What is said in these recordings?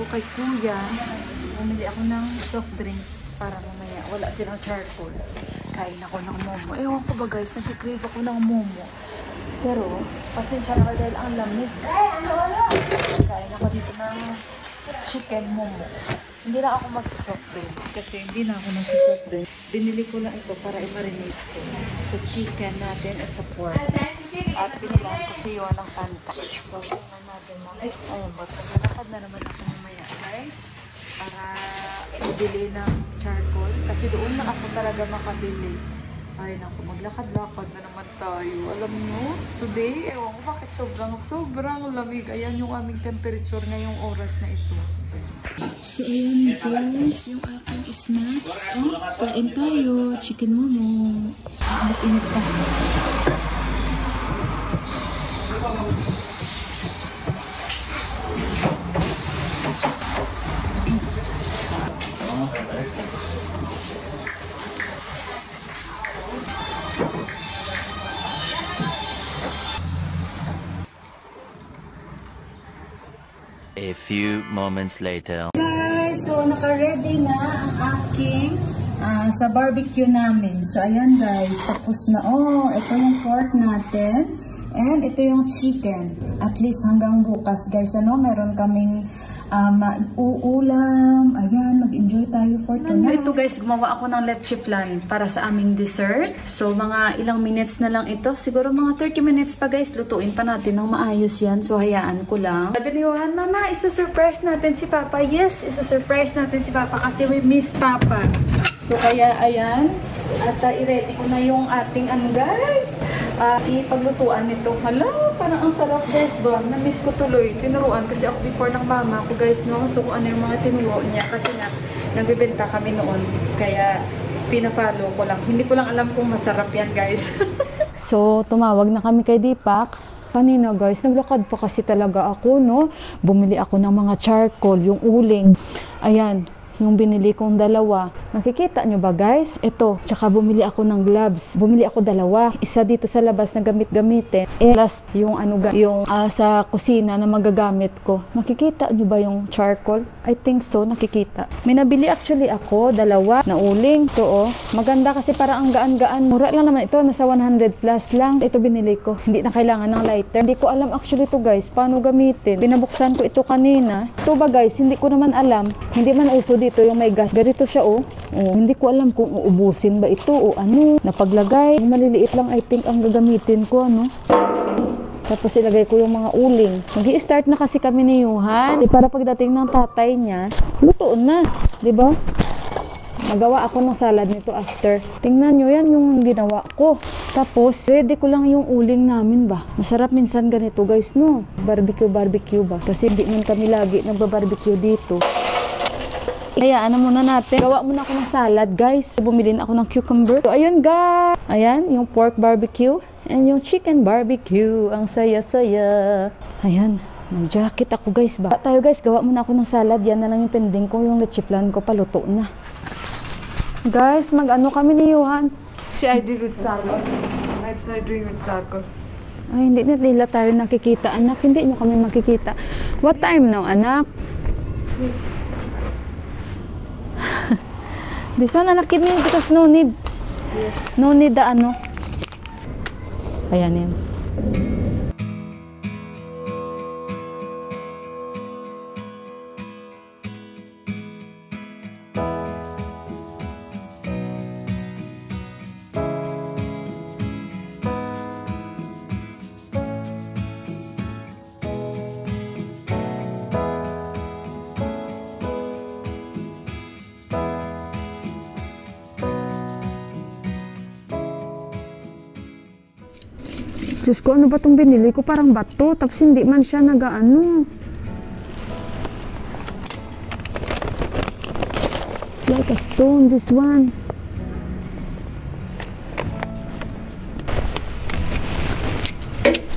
ako kay Kuya. Bumili ako ng soft drinks para mamaya wala silang charcoal. Kain ako ng momo. Ewan ko ba guys, nag-crave ako ng momo. Pero, pasensya na kayo dahil ang lamig. Kain ako dito ng chicken momo. Hindi na ako magsa-soft drinks kasi hindi na ako magsa-soft drinks. Binili ko lang ito para i-marinate ko sa chicken natin at sa pork. At pinilahan ko si Yohan ng Fanta. So, tingnan natin mamaya. Ayun, but naglalakad na naman ako mamaya guys. Para ibili ng charcoal. Kasi doon na ako talaga makabili. Ay naku, maglakad-lakad na naman tayo. Alam nyo, today, ewan ko bakit sobrang lamig. Ayan yung aming temperature ngayong oras na ito. So, ayan guys, yung aking snacks. Oh, kain tayo. Chicken momo. Init pa. A few moments later. Guys, so naka-ready na ang aking sa barbecue namin. So ayan guys, tapos na. Oh, ito yung pork natin. And ito yung chicken. At least hanggang bukas guys, ano, meron kaming uulam. Ayan, mag-enjoy tayo for tonight. Ito guys, gumawa ako ng leche flan para sa aming dessert. So mga ilang minutes na lang ito. Siguro mga 30 minutes pa guys. Lutuin pa natin ng maayos yan. So hayaan ko lang. Sabi ni Johan, Mama, isa-surprise natin si Papa. Yes, isa-surprise natin si Papa kasi we miss Papa. So kaya ayan. At i-ready ko na yung ating guys. Ipaglutuan nito. Hala, parang ang sarap guys ba? Na-miss ko tuloy. Tinuruan kasi ako before ng mama ko guys, no? So kung ano yung mga tinuro niya kasi nga nagbibenta kami noon. Kaya pina-follow ko lang. Hindi ko lang alam kung masarap yan guys. So tumawag na kami kay Deepak. Kanina guys, naglakad pa kasi talaga ako, no? Bumili ako ng mga charcoal, yung uling. Ayan. Yung binili kong dalawa. Nakikita nyo ba guys? Ito. Tsaka bumili ako ng gloves. Bumili ako dalawa. Isa dito sa labas na gamit-gamitin. Plus yung sa kusina na magagamit ko. Nakikita nyo ba yung charcoal? I think so. Nakikita. May nabili actually ako. Dalawa na uling. Ito oh. Maganda kasi parang ang gaan-gaan. Mura lang naman ito. Nasa 100 plus lang. Ito binili ko. Hindi na kailangan ng lighter. Hindi ko alam actually to guys. Paano gamitin? Binabuksan ko ito kanina. Ito ba guys? Hindi ko naman alam. Hindi man uso dito yung may gas. Ganito siya oh. Oh, hindi ko alam kung uubusin ba ito o ano. Napaglagay. Maliliit lang I think ang gagamitin ko ano. Tapos ilagay ko yung mga uling. Mag-i-start na kasi kami ni Johan. Para pagdating ng tatay niya, luto na. Diba? Nagawa ako ng salad nito after. Tingnan nyo yan yung ginawa ko. Tapos, ready ko lang yung uling namin ba. Masarap minsan ganito guys no. Barbecue ba. Kasi hindi man kami lagi nagba-barbecue dito. Kaya ano muna natin, gawa muna ako ng salad guys. Bumili na ako ng cucumber. So ayun guys, ayan yung pork barbecue and yung chicken barbecue. Ang saya-saya. Ayan, nag-jacket ako guys ba. Tayo guys, gawa muna ako ng salad. Yan na lang yung pending ko, yung leche flan ko paluto na. Guys, mag-ano kami ni Johan? Si ID with charcoal. I drink with charcoal. Ay, hindi nila tayo nakikita anak. Hindi nyo kami makikita. What time now anak? This one anak kid because no need. No need the ano. Ayan yan. Diyos ko, ano ba itong binili ko? Parang bato, tapos hindi man siya nagaano. It's like a stone, this one.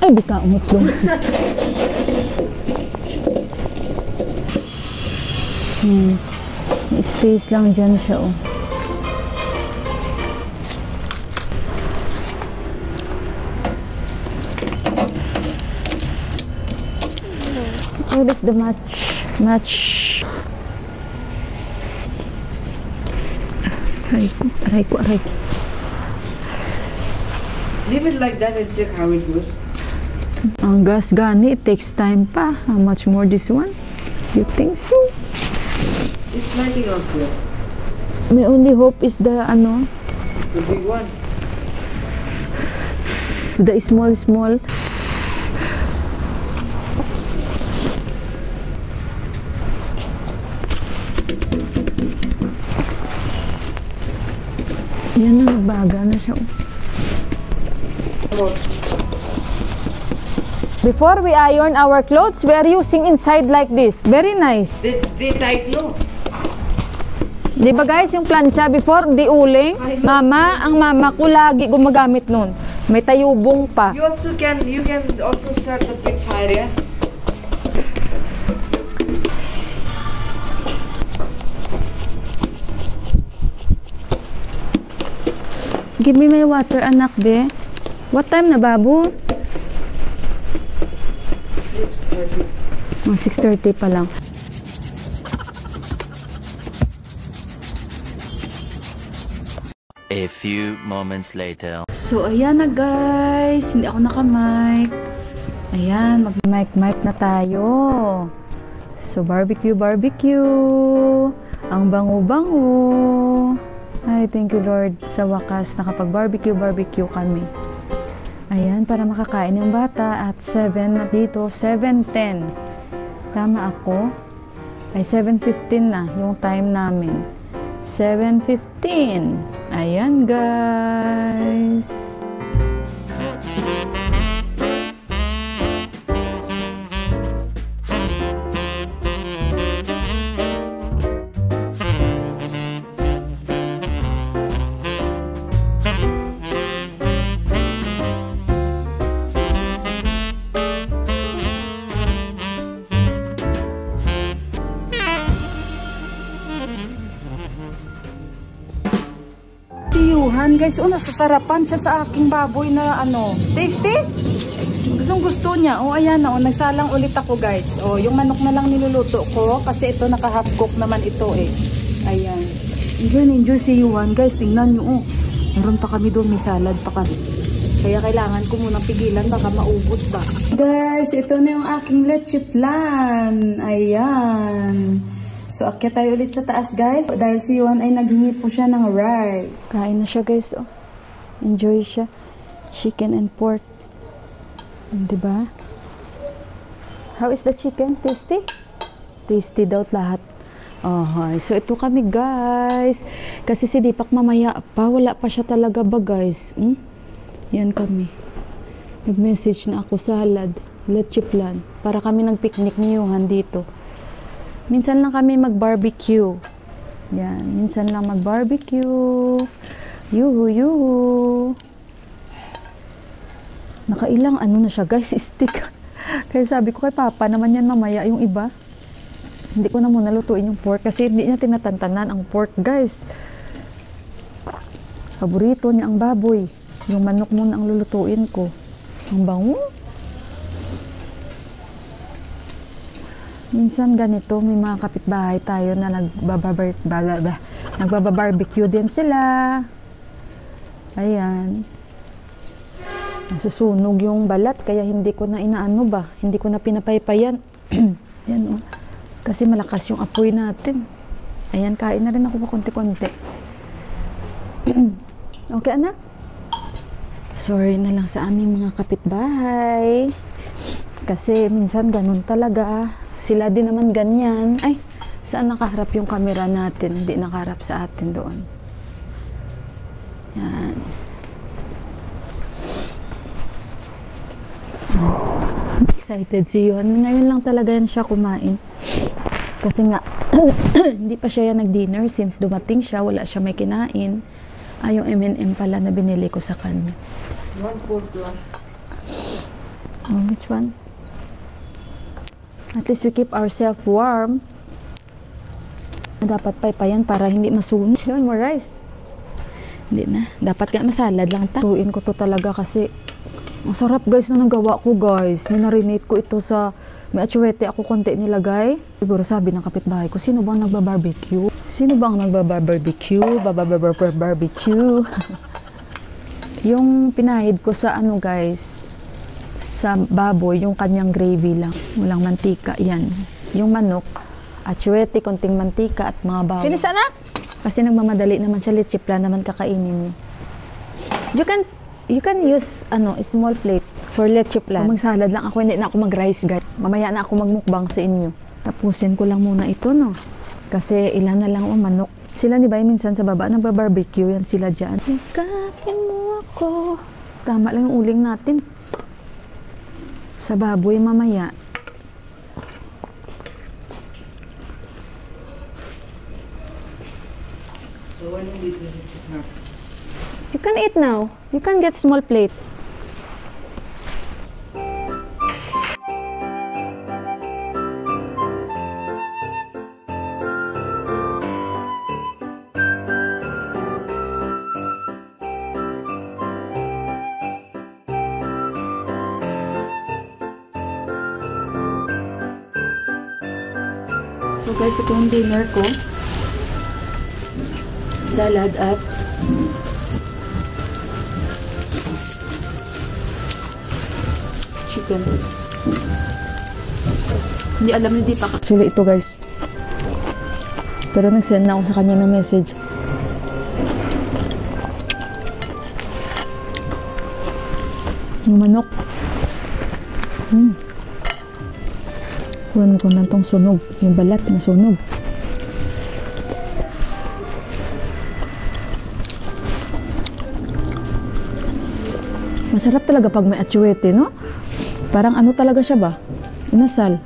Ay, di ka umutlong. May space lang dyan siya, oh. What is the match? Much. Aray ko. Leave it like that and check how it goes. Ang gas gani, it takes time pa. How much more this one? You think so? It's lighting up here. My only hope is the The big one. the small. Yan na, nagbaga na siya. Before we iron our clothes, we are using inside like this. Very nice. They tight low. Di ba guys, yung plancha before, di uling? Ang mama ko lagi gumagamit nun. May tayubong pa. You can also start the big fire, yeah? Give me my water, anak, be. What time na, babu? 6:30 pa lang. A few moments later. So, ayan na guys. Hindi ako naka-mic. Ayan, mag-mic na tayo. So, barbecue. Ang bango-bango. Ay, thank you Lord. Sa wakas, nakapag-barbecue kami. Ayan, para makakain yung bata at 7 na dito. 7:10. Tama ako? Ay, 7:15 na yung time namin. 7:15. Ayan, guys. Guys, nasasarapan siya sa aking baboy na tasty. Gusto niya. Ayan na, nagsalang ulit ako guys. Yung manok na lang niluluto ko kasi ito naka-half cook naman ito eh. Ayan. Enjoy si Yuan guys. Tingnan nyo meron pa kami doon, may salad pa kami. Kaya kailangan ko munang pigilan, baka maubos ba. Guys, ito na yung aking leche flan. Ayan. So, akyat tayo ulit sa taas, guys. Dahil si Yuan ay naghingi po siya ng rye. Kain na siya, guys. Enjoy siya. Chicken and pork. Diba? How is the chicken? Tasty? Tasty daw lahat. So, ito kami, guys. Kasi si Deepak mamaya pa. Wala pa siya talaga ba, guys? Yan kami. Nag-message na ako salad. Leche flan. Para kami nag-picnic ni Yuhan dito. Minsan lang kami mag-barbecue. Yan, minsan lang mag-barbecue. Yuhu. Nakailang na siya, guys, stick. Kaya sabi ko kay Papa naman yan mamaya yung iba. Hindi ko na muna lutuin yung pork kasi hindi niya tinatantanan ang pork, guys. Paborito niya ang baboy. Yung manok muna ang lulutuin ko. Ang bango. Minsan ganito, may mga kapitbahay tayo na nagbabarbecue din sila. Ayan. Nasusunog yung balat, kaya hindi ko na hindi ko na pinapaypayan. Yan Kasi malakas yung apoy natin. Ayan, kain na rin ako pa konti-konti. Okay, anak? Sorry na lang sa aming mga kapitbahay. Kasi minsan ganun talaga. Sila din naman ganyan. Ay, saan nakaharap yung camera natin? Hindi nakaharap sa atin doon. Yan. Excited si Yuhan. Ngayon lang talaga yan siya kumain. Kasi nga, hindi pa siya nag-dinner since dumating siya. Wala siya may kinain. Yung M&M pala na binili ko sa kanya. 1/4 lang. Which one? At least we keep ourselves warm. Dapat paypayan para hindi masunog. Yun, more rice. Hindi na. Dapat nga masalad lang ta. Tuin ko to talaga kasi ang sarap guys na nagawa ko guys. Minarinate ko ito sa May atsuwete ako konti nilagay. Siguro sabi ng kapitbahay ko, sino bang nagba-barbecue? Sino bang nagba-barbecue? Barbecue. Yung pinahid ko sa ano guys, sa baboy, yung kanyang gravy lang. Walang mantika, yan. Yung manok, atsuwete, konting mantika at mga bawang. Sino siya na? Kasi nagmamadali naman siya, leche plan naman kakainin niya. You can use small plate for leche plan. Kung magsalad lang ako, hindi na ako mag-rice guys. Mamaya na ako magmukbang sa inyo. Tapusin ko lang muna ito, no? Kasi ilan na lang ang manok. Sila ni Bay minsan sa baba nagba-barbecue yan sila dyan. Yakapin mo ako. Tama lang yung uling natin. Sa baboy mamaya. So when will you eat now? You can eat now. You can get small plate. So guys, ito yung dinner ko. Salad at chicken. Hindi alam ni Deepak. Actually, ito guys. Pero nag-send na ako sa kanya ng message. Yung manok. Huwag ko na itong sunog. Yung balat na sunog. Masarap talaga pag may atsuwete, no? Parang ano talaga siya ba? Inasal.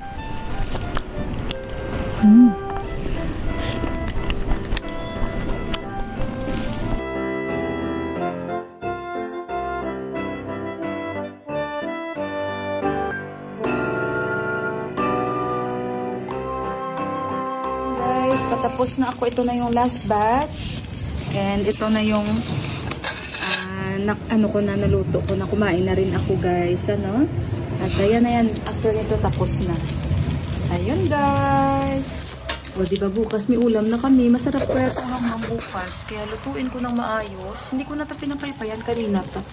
Guys, patapos na ako. Ito na yung last batch. And ito na yung naluto ko na, kumain na rin ako guys, ano? At ayan na yan, after nito tapos na. Ayun guys. O diba bukas may ulam na kami, masarap kaya ito hanggang bukas, kaya lutuin ko ng maayos. Hindi ko na ito pinapaypayan kanina pa.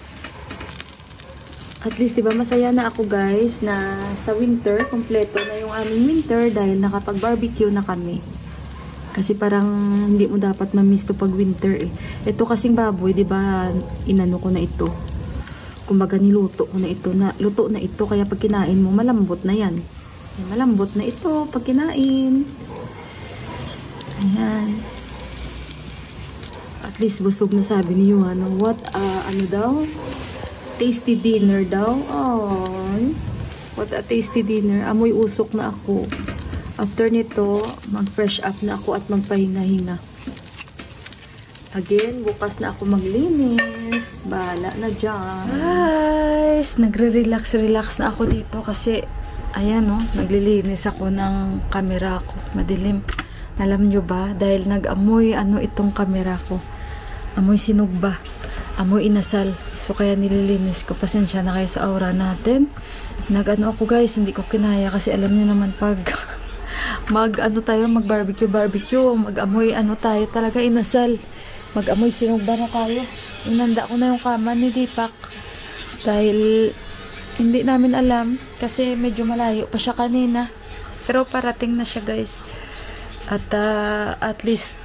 At least diba masaya na ako guys na sa winter, kompleto na yung aming winter dahil nakapag-barbecue na kami. Kasi parang hindi mo dapat ma-miss to pag winter eh. Ito kasing baboy, di ba, inano ko na ito. Kumbaga niluto ko na ito, luto na ito, kaya pag kinain mo, malambot na yan. Malambot na ito pag kinain. Ayan. At least busog na, sabi ni Yuhan. What, ano daw? Tasty dinner daw. Oh, what a tasty dinner. Amoy usok na ako. After nito, mag-fresh up na ako at magpahinga-hinga. Again, bukas na ako maglinis. Bahala na dyan. Guys, nagre-relax na ako dito kasi, ayan no, naglilinis ako ng camera ko. Madilim. Alam nyo ba, dahil nag-amoy itong camera ko. Amoy sinugba. Amoy inasal. So, kaya nililinis ko. Pasensya na kayo sa aura natin. Nag-ano ako guys, hindi ko kinaya kasi alam niyo naman pag mag-barbecue, mag-amoy tayo talaga inasal. Mag-amoy sinugba na tayo. Inanda ko na yung kama ni Deepak. Dahil hindi namin alam kasi medyo malayo pa siya kanina. Pero parating na siya guys. At at least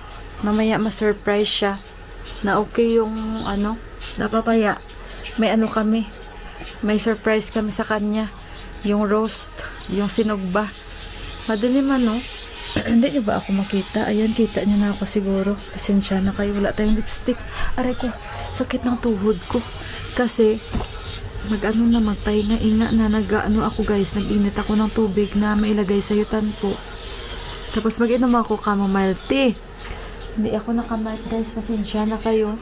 mamaya ma-surprise siya na okay yung napapaya. May kami. May surprise kami sa kanya. Yung roast, yung sinugba. Madilim Hindi niyo ba ako makita? Ayan, kita niyo na ako siguro. Pasensya na kayo, wala tayong lipstick. Aray ko, sakit ng tuhod ko. Kasi, magpahinga-inga na ako guys. Nag-init ako ng tubig na mailagay sa yutan po. Tapos mag-inom ako chamomile tea. Hindi ako nakamite guys, pasensya na kayo.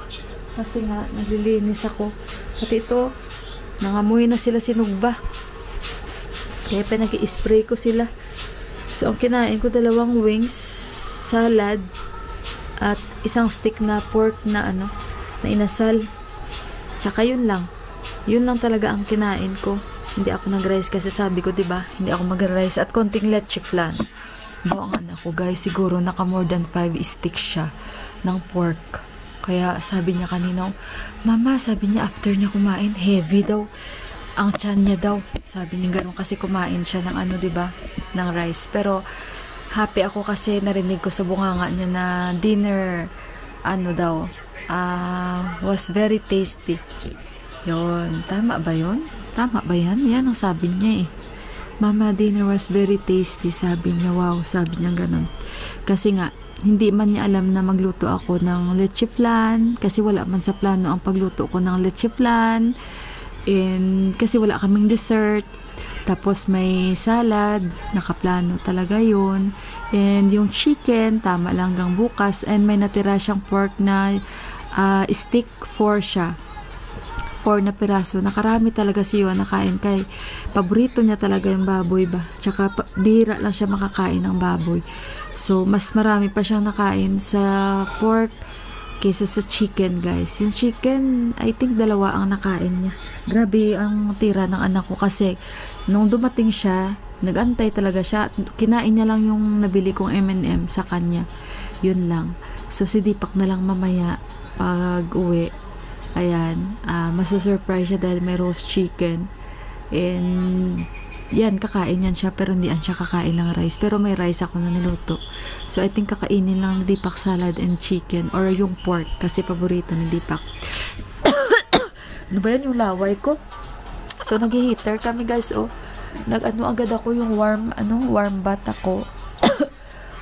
Kasi nga, naglilinis ako. At ito, nangamoy na sila sinugba. Kaya pinag-i-spray ko sila. So, ang kinain ko 2 wings, salad, at isang stick na pork na na inasal. Tsaka yun lang. Yun lang talaga ang kinain ko. Hindi ako nag-rice kasi sabi ko, diba, hindi ako mag-rice at konting leche flan. Ang anak ko, guys, siguro naka more than 5 sticks siya ng pork. Kaya sabi niya kanina, Mama, sabi niya after niya kumain, heavy daw. Ang tiyan niya daw. Sabi niya gano'n kasi kumain siya ng ano, diba, ng rice. Pero happy ako kasi narinig ko sa bunganga niya na dinner, ano daw, was very tasty. Yun. Tama ba yun? Tama ba yan? Yan ang sabi niya eh. Mama, dinner was very tasty. Sabi niya, wow. Sabi niya ganun. Kasi nga, hindi man niya alam na magluto ako ng leche flan. Kasi wala man sa plano ang pagluto ko ng leche flan. And kasi wala kaming dessert. Tapos may salad. Nakaplano talaga yun. And yung chicken, tama lang hanggang bukas. And may natira siyang pork na stick 4 siya. 4 na piraso. Nakarami talaga siya nakain kay paborito niya talaga yung baboy ba. Tsaka bihira lang siya makakain ng baboy. So, mas marami pa siyang nakain sa pork kaysa sa chicken, guys. Yung chicken, I think 2 ang nakain niya. Grabe ang tira ng anak ko kasi nung dumating siya, nag-antay talaga siya. Kinain niya lang yung nabili kong M&M sa kanya. Yun lang. So, si Deepak na lang mamaya pag uwi. Ayan, masusurprise siya dahil may roast chicken. And yan, kakain yan siya pero hindi yan siya kakain ng rice. Pero may rice ako na niluto. So I think kakainin lang ni Deepak salad and chicken or yung pork kasi paborito ni Deepak. Ano ba yan yung laway ko? So nag-heater kami, guys. Nag-ano agad ako yung warm bath ako.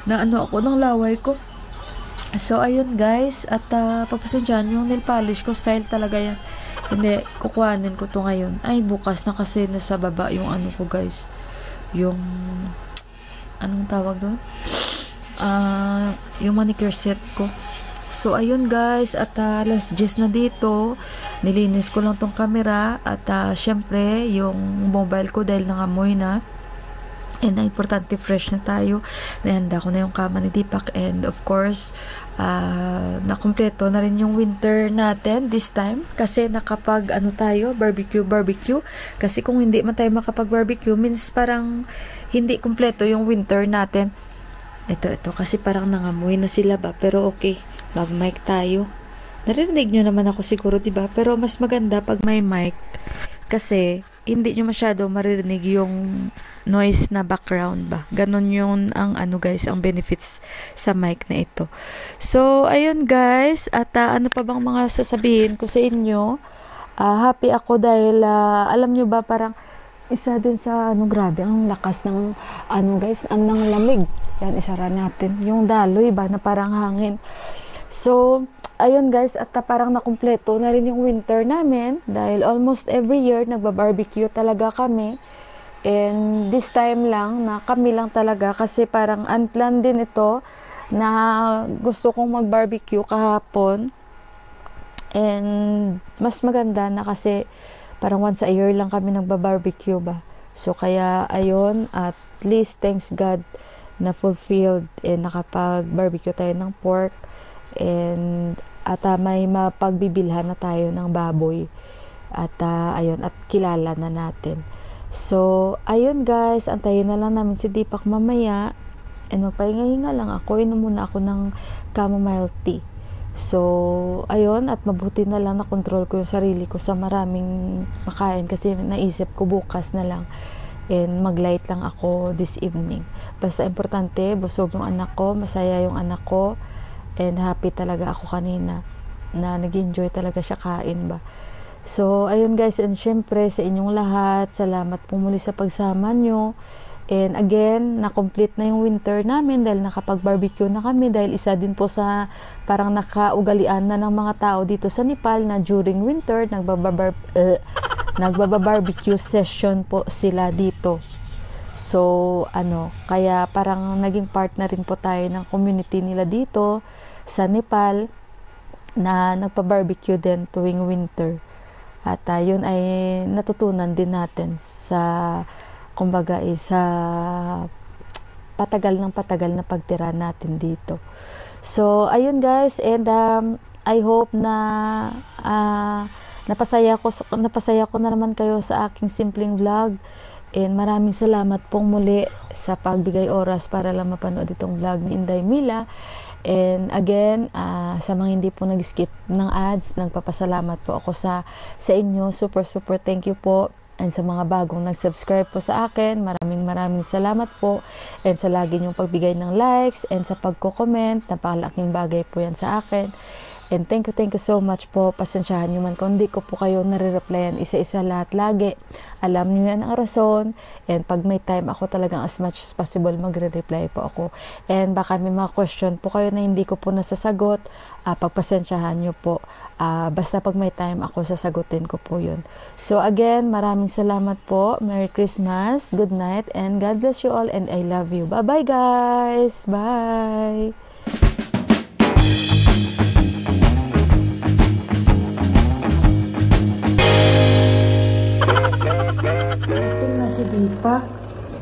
Na ano ako ng laway ko. So, ayun, guys. At pagpasensyahan, yung nail polish ko, style talaga yan. Hindi, kukuhanin ko to ngayon. Ay, bukas na kasi nasa baba yung ano ko, guys. Yung, anong tawag doon? Yung manicure set ko. So, ayun, guys. At last 10 na dito. Nilinis ko lang tong camera. At syempre, yung mobile ko dahil nangamoy na. And importante fresh na tayo. Nahanda ko na yung kama ni Deepak. And of course, nakumpleto na rin yung winter natin this time. Kasi nakapag barbecue. Kasi kung hindi man tayo makapag-barbecue, means parang hindi kumpleto yung winter natin. Ito. Kasi parang nangamoy na sila ba. Pero okay, mag-mic tayo. Narinig nyo naman ako siguro, diba? Pero mas maganda pag may mic. Kasi hindi nyo masyado maririnig yung noise na background ba. Ganon yung ang guys, ang benefits sa mic na ito. So, ayun guys. At ano pa bang mga sasabihin ko sa inyo? Happy ako dahil alam nyo ba parang isa din sa grabe ang lakas ng guys, ng lamig. Yan, isara natin. Yung daloy ba na parang hangin. So, ayun guys, at parang nakumpleto na rin yung winter namin dahil almost every year nagba-barbecue talaga kami. And this time lang na kami lang talaga kasi parang unplanned din ito na gusto kong mag-barbecue kahapon. And mas maganda na kasi parang once a year lang kami nagba-barbecue ba. So kaya ayun, at least thanks God na fulfilled and nakapag-barbecue tayo ng pork. And at may mapagbibilhan na tayo ng baboy at ayun, at kilala na natin. So ayun guys, antayin na lang namin si Deepak mamaya and magpahinga-hinga lang ako. Inom muna ako ng chamomile tea. So ayun, at mabuti na lang na control ko yung sarili ko sa maraming makain kasi naisip ko bukas na lang and mag-light lang ako this evening. Basta importante, busog yung anak ko, masaya yung anak ko. And happy talaga ako kanina na nag-enjoy talaga siya kain ba. So, ayun guys, and syempre sa inyong lahat, salamat po muli sa pagsama nyo. And again, na-complete na yung winter namin dahil nakapag-barbecue na kami dahil isa din po sa parang nakaugalian na ng mga tao dito sa Nepal na during winter, nagbabarbecue session po sila dito. So, kaya parang naging part na rin po tayo ng community nila dito sa Nepal na nagpa-barbecue din tuwing winter. At yun ay natutunan din natin sa kumbaga sa patagal na pagtira natin dito. So, ayun guys, and I hope na napasaya ko na naman kayo sa aking simpleng vlog. And maraming salamat pong muli sa pagbigay oras para lang mapanood itong vlog ni Inday Mila. And again, sa mga hindi po nag-skip ng ads, nagpapasalamat po ako sa inyo. Super thank you po. And sa mga bagong nag-subscribe po sa akin, maraming salamat po. And sa lagi niyong pagbigay ng likes and sa pagko-comment, napakalaking bagay po yan sa akin. And thank you so much po. Pasensyahan nyo man kung hindi ko po kayo nare-replyan isa-isa lahat lagi. Alam nyo yan ang rason. And pag may time ako talagang as much as possible magre-reply po ako. And baka may mga question po kayo na hindi ko po nasasagot. Pagpasensyahan nyo po. Basta pag may time ako, sasagutin ko po yun. So again, maraming salamat po. Merry Christmas, good night, and God bless you all, and I love you. Bye-bye guys! Bye! Si Dipak,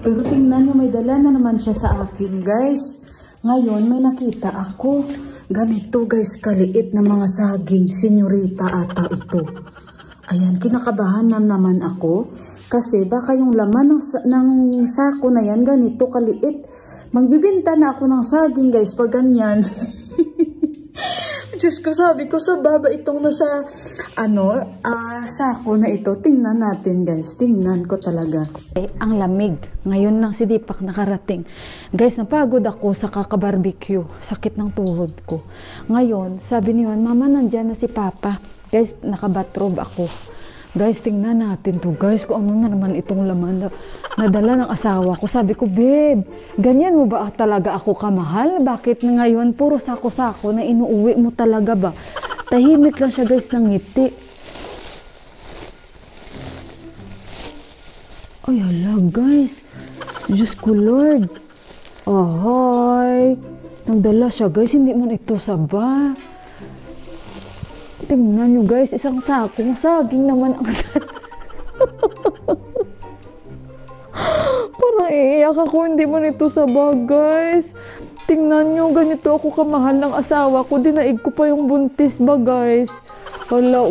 pero tingnan nyo, may dala na naman siya sa akin guys. Ngayon may nakita ako, ganito guys, kaliit na mga saging, senyorita ata ito. Ayan, kinakabahan na naman ako kasi baka yung laman ng sako na yan ganito kaliit. Magbibenta na ako ng saging guys pag ganyan. Diyos ko, sabi ko sa baba itong nasa sako na ito. Tingnan natin guys. Tingnan ko talaga. Ang lamig. Ngayon lang si Dipak nakarating. Guys, napagod ako sa kakabarbecue. Sakit ng tuhod ko. Ngayon, sabi niyo, Mama, nandyan na si Papa. Guys, nakabatrobe ako. Guys, tingnan natin to guys. Kung ano na naman itong laman na nadala ng asawa ko. Sabi ko, babe, ganyan mo ba talaga ako kamahal? Bakit ngayon puro sako-sako na inuuwi mo talaga ba? Tahimik lang siya guys ng ngiti. Ay, hala guys. Diyos ko Lord. Ahoy. Nagdala siya guys. Hindi man ito saba. Tingnan nyo guys, isang sakong saging naman ang parang iiyak ako, hindi man ito saba guys. Tingnan nyo, ganito ako kamahal ng asawa ko, dinaig ko pa yung buntis ba guys. Hala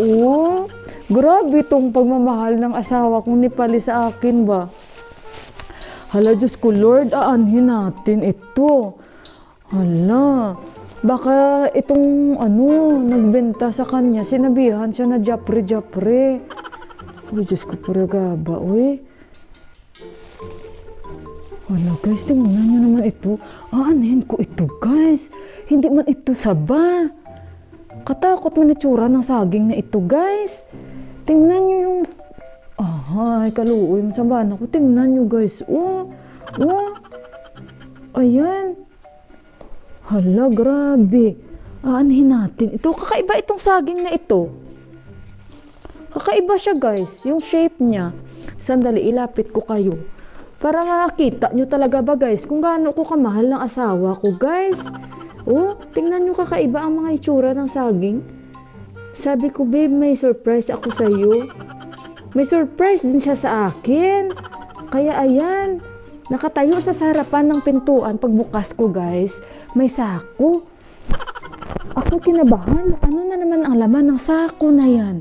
grabe itong pagmamahal ng asawa kong nipali sa akin ba. Hala Diyos ko Lord, aanhin natin ito. Hala, baka itong nagbenta sa kanya, sinabihan siya na japre. Uy, Diyos ko, pura gaba, uy. Wala guys, tingnan nyo naman ito. Aanhin ko ito guys. Hindi man ito saba. Katakot man itsura ng saging na ito guys. Tingnan nyo yung... Ay, kaluoy, masabahan ako. Tingnan nyo guys. Ayan. Hala, grabe. Aanhin natin. Ito, kakaiba itong saging na ito. Kakaiba siya guys. Yung shape niya. Sandali, ilapit ko kayo. Para makita nyo talaga ba guys kung gaano ko kamahal ng asawa ko guys. Tingnan nyo kakaiba ang mga itsura ng saging. Sabi ko, babe, may surprise ako sa iyo. May surprise din siya sa akin. Kaya ayan, nakatayo siya sa harapan ng pintuan. Pagbukas ko guys, may sako. Ako kinabahan. Ano na naman ang laman ng sako na yan?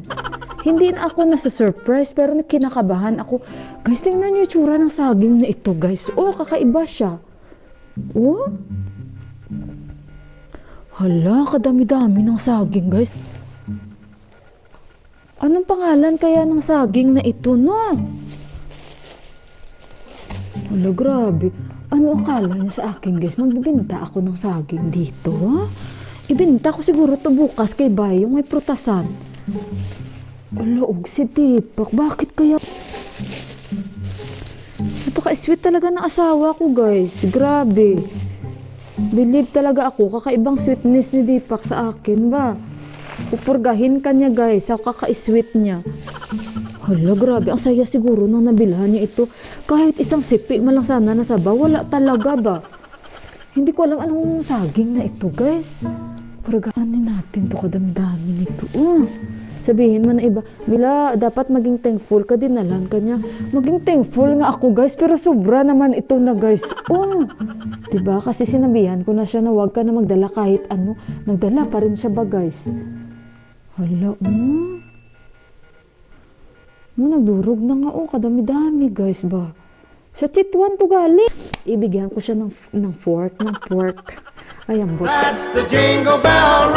Hindi na ako nasa-surprise pero kinakabahan ako. Guys, tingnan niyo yung tsura ng saging na ito guys. Kakaiba siya. Hala, kadami-dami ng saging guys. Anong pangalan kaya ng saging na ito, no? Hala, grabe. Ano akala niya sa akin guys? Magbibenta ako ng saging dito, ha? Ibenta ko siguro to bukas kay Bay, yung may prutasan. Alaog si Dipak. Bakit kaya? Napaka-sweet talaga ng asawa ko guys. Grabe. Believe talaga ako. Kakaibang sweetness ni Dipak sa akin ba? Pupurgahin ka niya guys. Sa kaka-sweet niya. Hala, grabe. Ang saya siguro nang nabilhan niya ito. Kahit isang sipi man lang sana nasaba. Wala talaga ba? Hindi ko alam anong saging na ito guys. Purgahanin natin to, kadami-dami nito. Sabihin mo na iba, Mila, dapat maging thankful ka din nalang kanya. Maging thankful nga ako guys, pero sobra naman ito na guys. Diba? Kasi sinabihan ko na siya na huwag ka na magdala kahit ano. Nagdala pa rin siya ba guys? Hala, Nagdurog na nga, kadami-dami, guys ba. Sa chitwan to galing. Ibigyan ko siya ng pork. Ayan, bot. That's the jingle bell